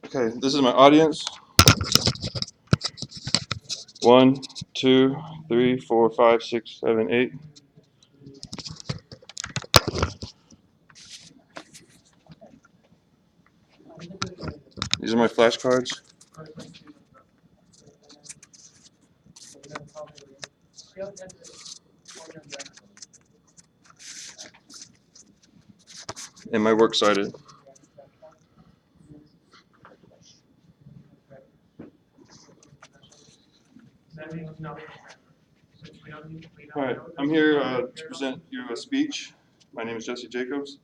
Okay, this is my audience. 1, 2, 3, 4, 5, 6, 7, 8. These are my flashcards. And my works cited. All right, I'm here to present you a speech. My name is Jesse Jacobs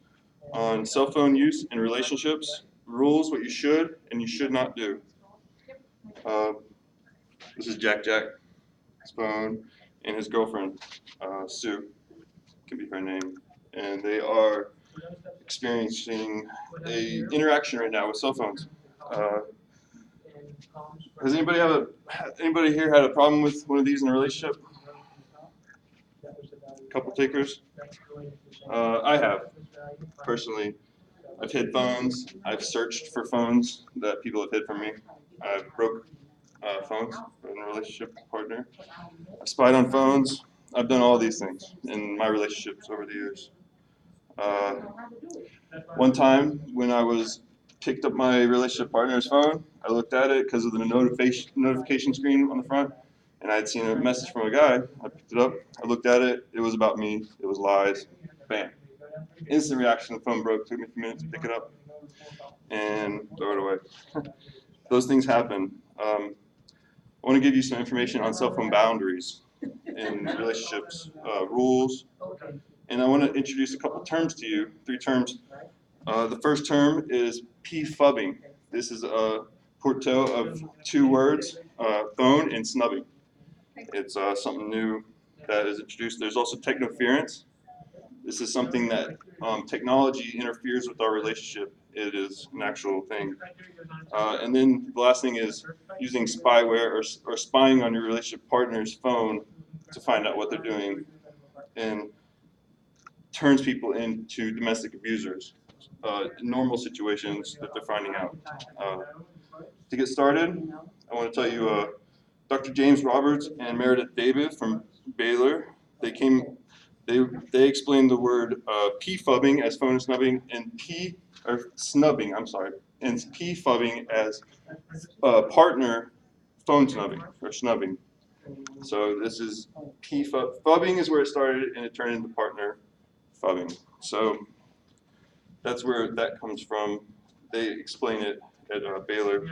on cell phone use in relationships, rules, what you should and you should not do. This is Jack's phone, and his girlfriend, Sue, can be her name, and they are experiencing a interaction right now with cell phones. Has anybody here had a problem with one of these in a relationship? Couple takers? I have, personally. I've hid phones. I've searched for phones that people have hid from me. I've broke phones in a relationship partner. I've spied on phones. I've done all these things in my relationships over the years. One time when I picked up my relationship partner's phone, I looked at it because of the notification screen on the front, and I had seen a message from a guy. I picked it up. I looked at it. It was about me. It was lies. Bam. Instant reaction. The phone broke. Took me a few minutes to pick it up and throw it away. Those things happen. I want to give you some information on cell phone boundaries in relationships, rules, and I want to introduce a couple terms to you, 3 terms. The first term is P-fubbing. This is a portmanteau of 2 words, phone and snubbing. It's something new that is introduced. There's also technoference. This is something that technology interferes with our relationship. It is an actual thing. And then the last thing is using spyware or spying on your relationship partner's phone to find out what they're doing, and turns people into domestic abusers. Normal situations that they're finding out. To get started, I want to tell you Dr. James Roberts and Meredith David from Baylor, they explained the word P-fubbing as phone snubbing and snubbing, and P-fubbing as partner phone snubbing or snubbing. So this is P-fubbing is where it started, and it turned into partner fubbing. So that's where that comes from. They explain it at Baylor.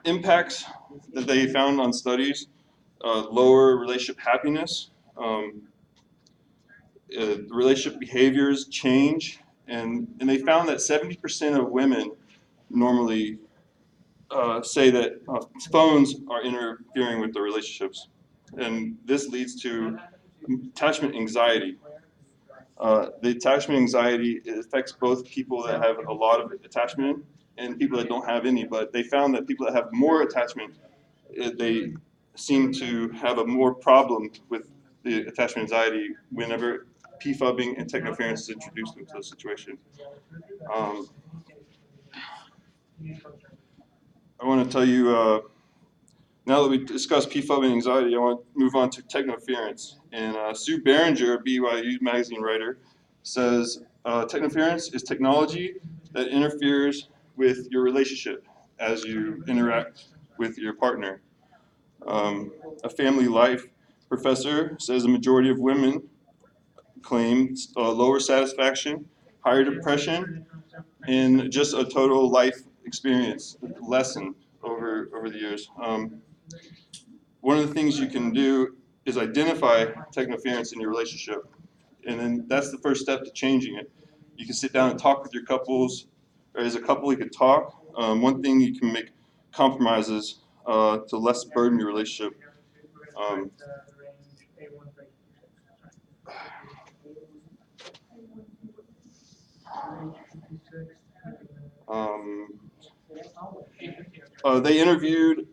Impacts that they found on studies: lower relationship happiness, relationship behaviors change, and they found that 70% of women normally say that phones are interfering with their relationships, and this leads to attachment anxiety. The attachment anxiety affects both people that have a lot of attachment and people that don't have any, but they found that people that have more attachment, they seem to have a more problem with the attachment anxiety whenever P-fubbing and technoference is introduced into the situation. I want to tell you, now that we discussed P-fubbing and anxiety, I want to move on to technoference. And Sue Barringer, a BYU magazine writer, says technoference is technology that interferes with your relationship as you interact with your partner. A family life professor says a majority of women claim lower satisfaction, higher depression, and just a total life experience lesson over the years. One of the things you can do is identify technoference in your relationship, and then that's the first step to changing it. You can sit down and talk with your couples, or as a couple you could talk. One thing, you can make compromises to less burden your relationship. They interviewed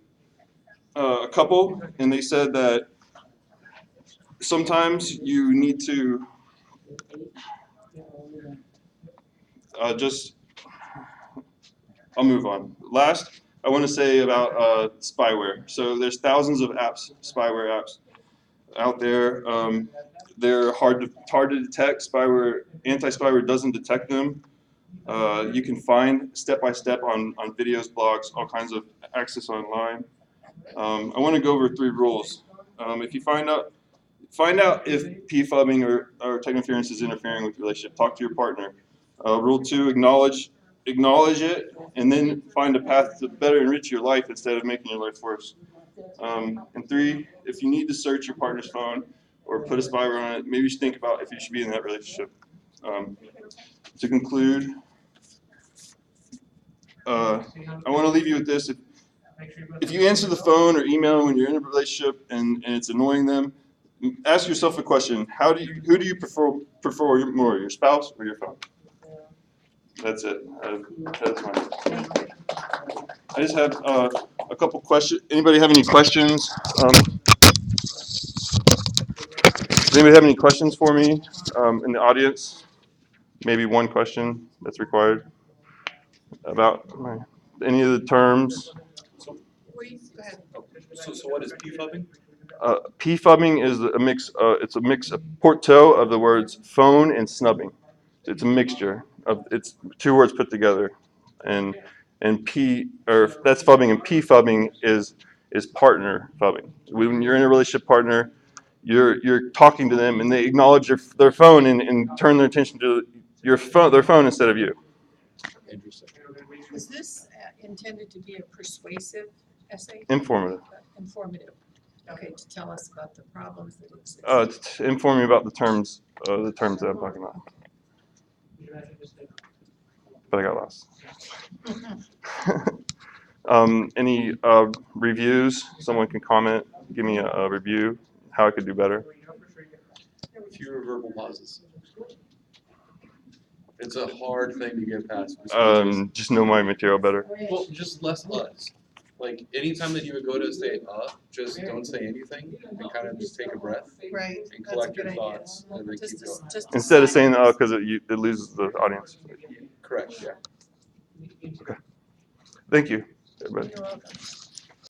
a couple, and they said that sometimes you need to I'll move on. Last, I want to say about spyware. So there's thousands of apps, spyware apps out there. They're hard to detect. Anti-spyware doesn't detect them. You can find step by step on videos, blogs, all kinds of access online. I want to go over 3 rules. If you find out if PFUBing or tech interference is interfering with your relationship, talk to your partner. Rule 2, acknowledge it, and then find a path to better enrich your life instead of making your life worse. And 3, if you need to search your partner's phone or put a spyware on it, maybe you should think about if you should be in that relationship. To conclude, I want to leave you with this. If you answer the phone or email when you're in a relationship and it's annoying them, ask yourself a question: who do you prefer more, your spouse or your phone? That's it. That's mine. I just have a couple questions. Anybody have any questions? Does anybody have any questions for me in the audience? Maybe one question that's required about any of the terms. So what is PFUBing? PFUBing is a mix. It's a mix, a portmanteau of the words phone and snubbing. It's a mixture of it's 2 words put together, and that's fubbing, and PFUBing is partner fubbing. When you're in a relationship partner, you're talking to them and they acknowledge their phone and turn their attention to their phone instead of you. Interesting. Is this intended to be a persuasive essay? Informative. Informative. Okay, to tell us about the problems that exist. To inform you about the terms that I'm talking about. But I got lost. Any reviews? Someone can comment, give me a review, how I could do better. Fewer verbal pauses. It's a hard thing to get past. Just know my material better. Well, just less us. Like anytime that you would go to say just don't say anything and kind of just take a breath Right. and collect your thoughts and then keep going. Instead of saying because it loses the audience. Correct, yeah. Okay. Thank you, everybody. You're welcome.